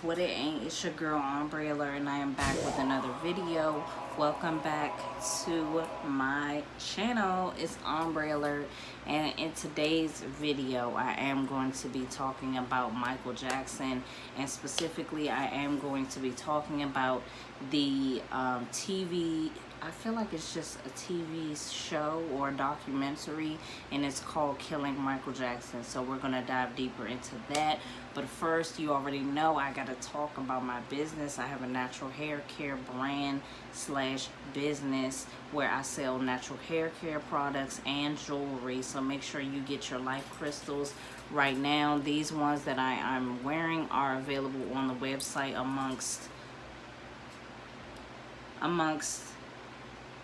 what it ain't. It's your girl Umbrella, and I am back with another video. Welcome back to my channel. It's Umbrella, and in today's video I am going to be talking about Michael Jackson, and specifically I am going to be talking about the TV. I feel like it's just a TV show or a documentary, and it's called Killing Michael Jackson. So we're gonna dive deeper into that. But first, you already know I gotta talk about my business. I have a natural hair care brand slash business where I sell natural hair care products and jewelry. So make sure you get your life crystals right now. These ones that I'm wearing are available on the website amongst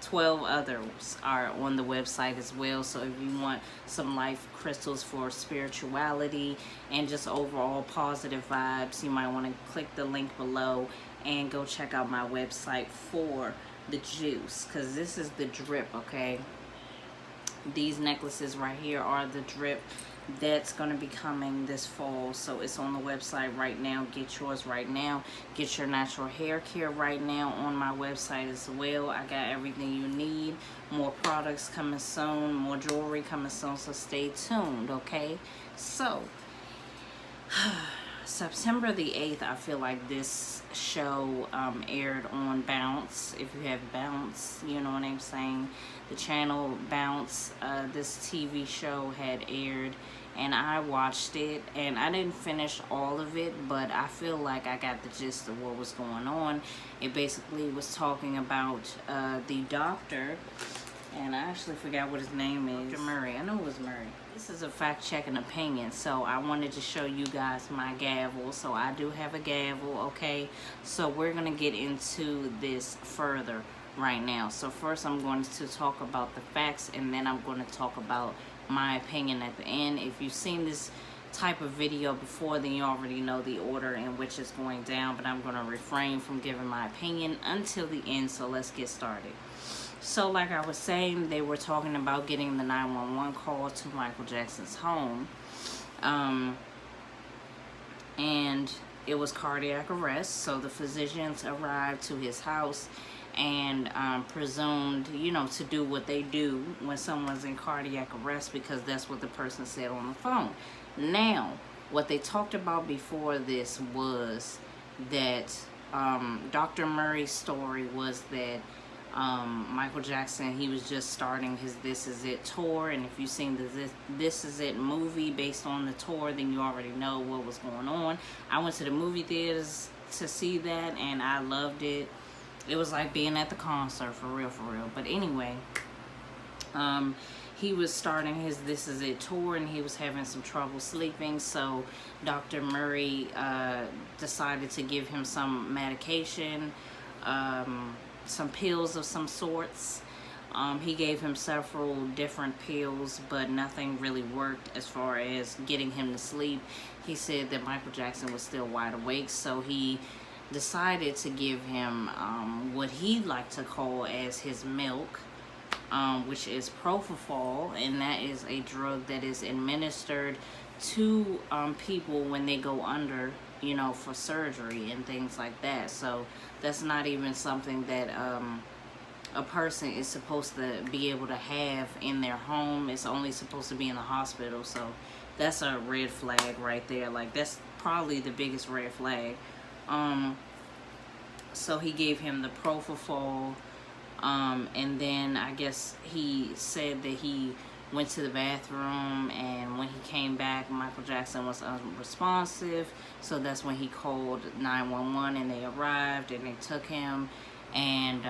12 others are on the website as well. So if you want some life crystals for spirituality and just overall positive vibes, you might want to click the link below and go check out my website for the juice, because this is the drip. Okay, these necklaces right here are the drip that's going to be coming this fall. So it's on the website right now. Get yours right now. Get your natural hair care right now on my website as well. I got everything you need. More products coming soon, more jewelry coming soon, so stay tuned. Okay, so September the 8th, I feel like this show aired on Bounce. If you have Bounce, you know what I'm saying, the channel Bounce. This TV show had aired, and I watched it, and I didn't finish all of it, but I feel like I got the gist of what was going on. It basically was talking about the doctor, and I actually forgot what his name is. Dr. Murray. I know it was Murray. This is a fact-checking opinion, so I wanted to show you guys my gavel. So I do have a gavel, okay? So we're going to get into this further right now. So first I'm going to talk about the facts, and then I'm going to talk about my opinion at the end. If you've seen this type of video before, then you already know the order in which it's going down, but I'm going to refrain from giving my opinion until the end. So let's get started. So like I was saying, they were talking about getting the 911 call to Michael Jackson's home, and it was cardiac arrest. So the physicians arrived to his house and presumed, you know, to do what they do when someone's in cardiac arrest, because that's what the person said on the phone. Now, what they talked about before this was that Dr. Murray's story was that Michael Jackson, he was just starting his This Is It tour, and if you've seen the This Is It movie based on the tour, then you already know what was going on. I went to the movie theaters to see that, and I loved it. It was like being at the concert, for real, for real. But anyway, he was starting his This Is It tour, and he was having some trouble sleeping, so Dr. Murray decided to give him some medication, some pills of some sorts. He gave him several different pills, but nothing really worked as far as getting him to sleep. He said that Michael Jackson was still wide awake, so he decided to give him what he liked to call as his milk, which is propofol, and that is a drug that is administered to people when they go under, you know, for surgery and things like that. So that's not even something that a person is supposed to be able to have in their home. It's only supposed to be in the hospital. So that's a red flag right there. Like, that's probably the biggest red flag. So he gave him the propofol, and then I guess he said that he went to the bathroom, and when he came back, Michael Jackson was unresponsive. So that's when he called 911, and they arrived and they took him, and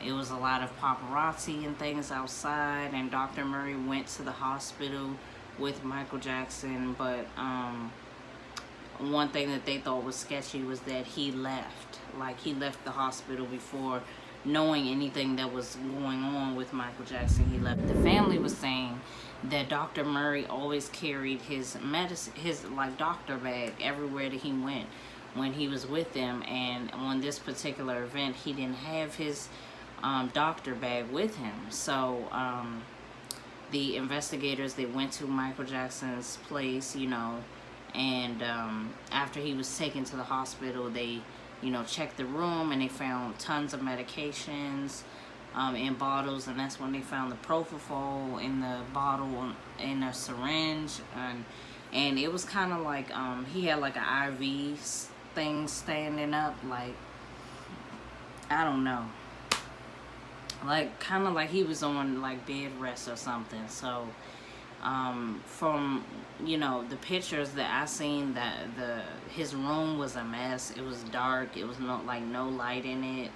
it was a lot of paparazzi and things outside, and Dr. Murray went to the hospital with Michael Jackson. But one thing that they thought was sketchy was that he left. Like, he left the hospital before knowing anything that was going on with Michael Jackson. He left. The family was saying that Dr. Murray always carried his medicine, his like doctor bag, everywhere that he went when he was with them, and on this particular event he didn't have his doctor bag with him. So the investigators, they went to Michael Jackson's place, you know, And after he was taken to the hospital, they, you know, checked the room and they found tons of medications in bottles, and that's when they found the propofol in the bottle in a syringe, and it was kind of like he had like an IV thing standing up, like, I don't know, like kind of like he was on like bed rest or something. So from, you know, the pictures that I seen, that his room was a mess. It was dark. It was no light in it.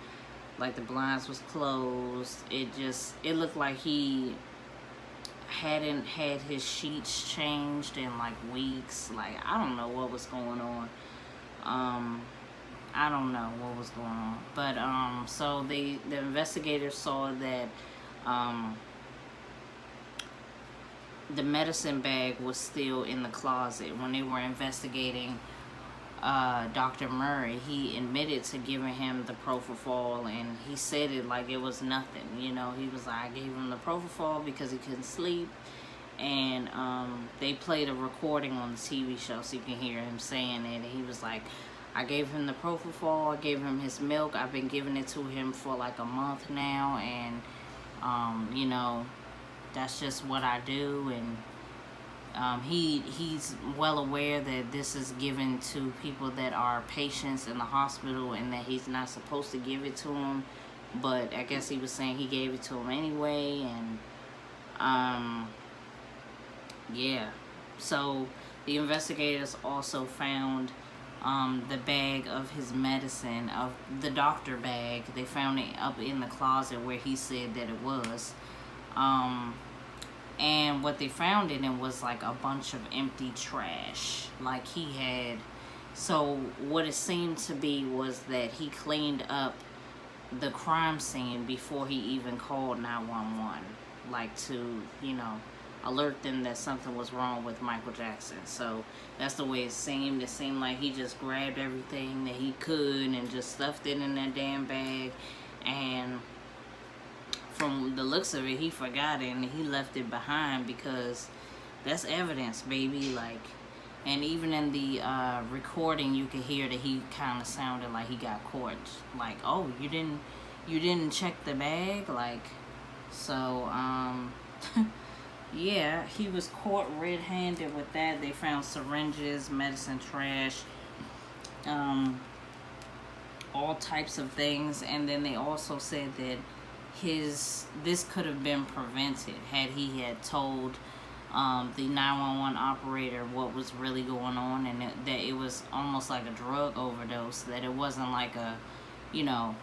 Like the blinds was closed. It looked like he hadn't had his sheets changed in like weeks. Like, I don't know what was going on. I don't know what was going on. But so the investigators saw that the medicine bag was still in the closet when they were investigating Dr. Murray. He admitted to giving him the propofol, and he said it like it was nothing. You know, he was like, I gave him the propofol because he couldn't sleep. And they played a recording on the TV show so you can hear him saying it. And he was like, I gave him the propofol, I gave him his milk, I've been giving it to him for like a month now, and you know, that's just what I do. And he's well aware that this is given to people that are patients in the hospital, and that he's not supposed to give it to them, but I guess he was saying he gave it to him anyway. And yeah, so the investigators also found the bag of his medicine, of the doctor bag. They found it up in the closet where he said that it was. And what they found in it was like a bunch of empty trash. Like he had, so what it seemed to be was that he cleaned up the crime scene before he even called 911. Like to, you know, alert them that something was wrong with Michael Jackson. So that's the way it seemed. It seemed like he just grabbed everything that he could and just stuffed it in that damn bag. And from the looks of it, he forgot it and he left it behind, because that's evidence, baby. Like, and even in the recording, you could hear that he kind of sounded like he got caught. Like, oh, you didn't check the bag, like. So yeah, he was caught red-handed with that. They found syringes, medicine trash, all types of things. And then they also said that this could have been prevented had he had told the 911 operator what was really going on, and that it was almost like a drug overdose, that it wasn't like a, you know,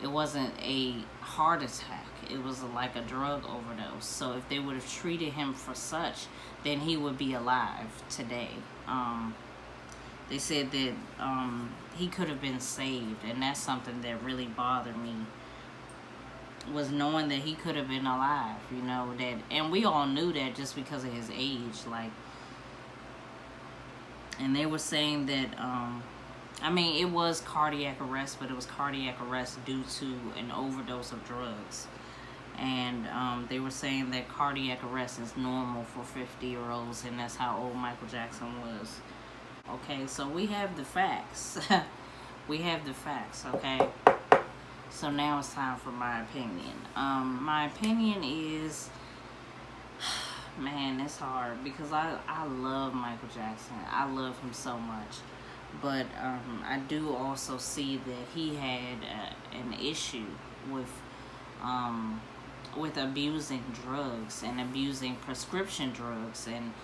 it wasn't a heart attack. It was like a drug overdose. So if they would have treated him for such, then he would be alive today. They said that he could have been saved, and that's something that really bothered me, was knowing that he could have been alive, you know, that, and we all knew that just because of his age, like. And they were saying that I mean, it was cardiac arrest, but it was cardiac arrest due to an overdose of drugs. And they were saying that cardiac arrest is normal for 50-year-olds, and that's how old Michael Jackson was. Okay, so we have the facts. We have the facts, okay? So now it's time for my opinion. My opinion is, man, it's hard, because I love Michael Jackson. I love him so much. But I do also see that he had an issue with abusing drugs and abusing prescription drugs. And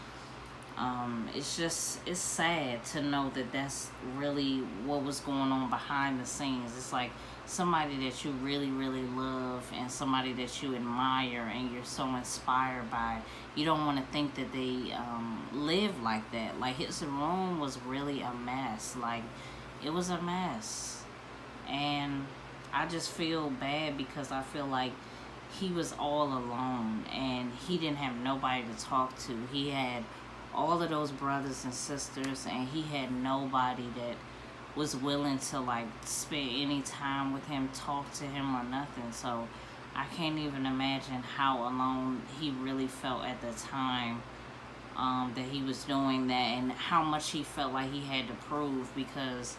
it's sad to know that that's really what was going on behind the scenes. It's like somebody that you really, really love, and somebody that you admire and you're so inspired by, you don't want to think that they live like that. Like, his room was really a mess. Like, it was a mess. And I just feel bad, because I feel like he was all alone and he didn't have nobody to talk to. He had all of those brothers and sisters, and he had nobody that was willing to like spend any time with him, talk to him, or nothing. So I can't even imagine how alone he really felt at the time. that he was doing that, and how much he felt like he had to prove, because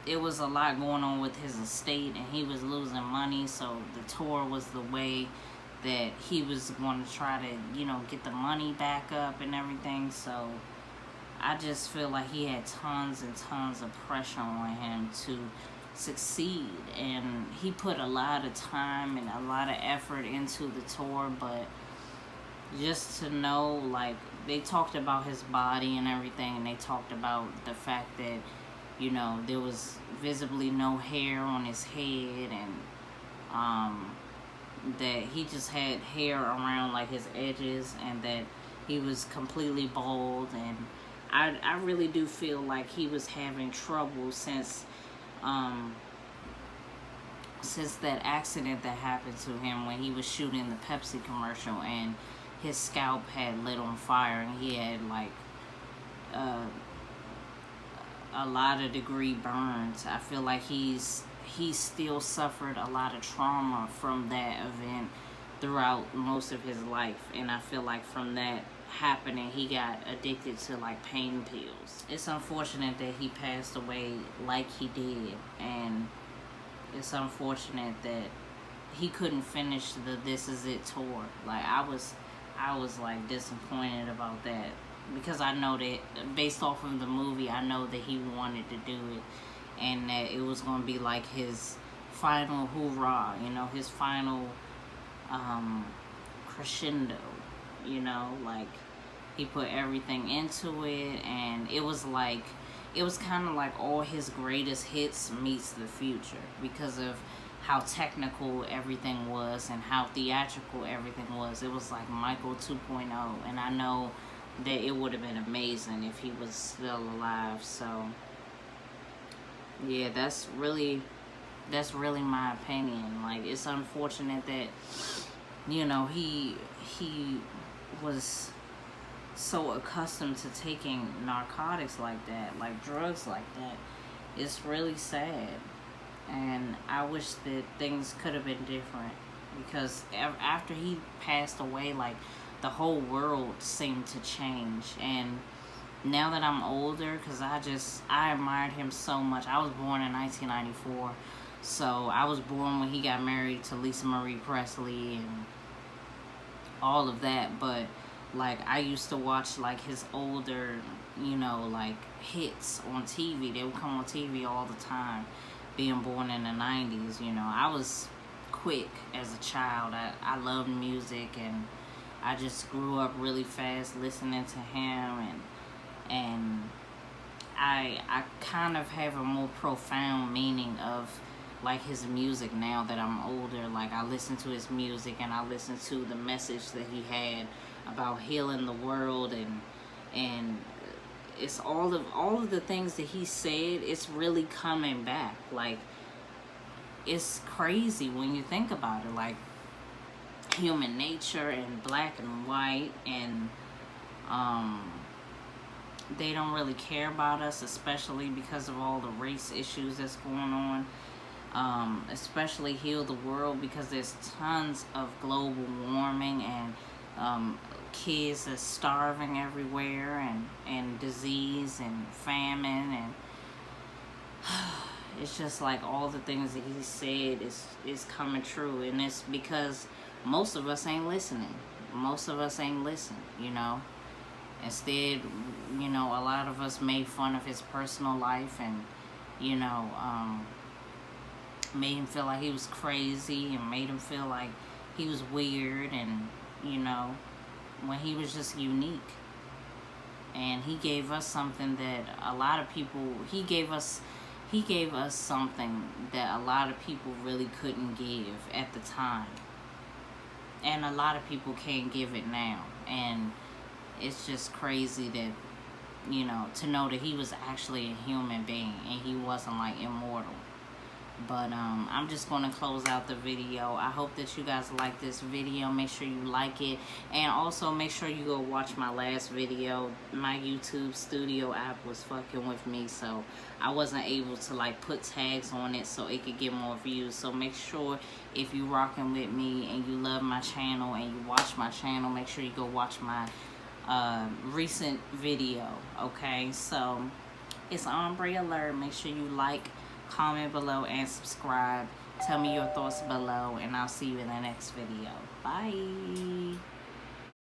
it was a lot going on with his estate, and he was losing money. So the tour was the way that he was going to try to, get the money back up and everything. So I just feel like he had tons and tons of pressure on him to succeed, and he put a lot of time and a lot of effort into the tour. But just to know, like, they talked about his body and everything, and they talked about the fact that, there was visibly no hair on his head, and that he just had hair around, like, his edges, and that he was completely bald. And I really do feel like he was having trouble since that accident that happened to him when he was shooting the Pepsi commercial, and his scalp had lit on fire, and he had, like, a lot of degree burns. I feel like he still suffered a lot of trauma from that event throughout most of his life, and I feel like from that happening, he got addicted to, like, pain pills. It's unfortunate that he passed away like he did, and it's unfortunate that he couldn't finish the This Is It tour. Like, I was like disappointed about that, because I know that based off of the movie, I know that he wanted to do it, and that it was going to be like his final hoorah, his final crescendo, like, he put everything into it, and it was kind of like all his greatest hits meets the future, because of how technical everything was and how theatrical everything was. It was like Michael 2.0, and I know that it would have been amazing if he was still alive. So yeah, that's really my opinion. Like, it's unfortunate that, he was so accustomed to taking narcotics like that, like drugs like that. It's really sad, and I wish that things could have been different, because after he passed away, like, the whole world seemed to change. And now that I'm older, because I admired him so much. I was born in 1994, so I was born when he got married to Lisa Marie Presley and all of that. But, like, I used to watch, like, his older, like, hits on TV. They would come on TV all the time, being born in the 90s. I was quick as a child. I loved music, and I just grew up really fast listening to him, and I kind of have a more profound meaning of, like, his music now that I'm older. Like, I listen to his music, and I listen to the message that he had about healing the world, and it's all of the things that he said. It's really coming back. Like, it's crazy when you think about it. Like, human nature and black and white, and they don't really care about us, especially because of all the race issues that's going on. Especially heal the world, because there's tons of global warming, and kids are starving everywhere, and disease and famine, and it's just like all the things that he said is coming true. And it's because most of us ain't listening. Most of us ain't listening, Instead, a lot of us made fun of his personal life, and, made him feel like he was crazy, and made him feel like he was weird, and, when he was just unique. And he gave us something that a lot of people, he gave us something that a lot of people really couldn't give at the time. And a lot of people can't give it now. And it's just crazy that, to know that he was actually a human being, and he wasn't, like, immortal. But I'm just going to close out the video. I hope that you guys like this video. Make sure you like it, and also make sure you go watch my last video. My YouTube Studio app was fucking with me, so I wasn't able to like put tags on it so it could get more views. So make sure if you rocking with me and you love my channel and you watch my channel, make sure you go watch my recent video. Okay, so it's Ombre Alert. Make sure you like, comment below, and subscribe. Tell me your thoughts below, and I'll see you in the next video. Bye.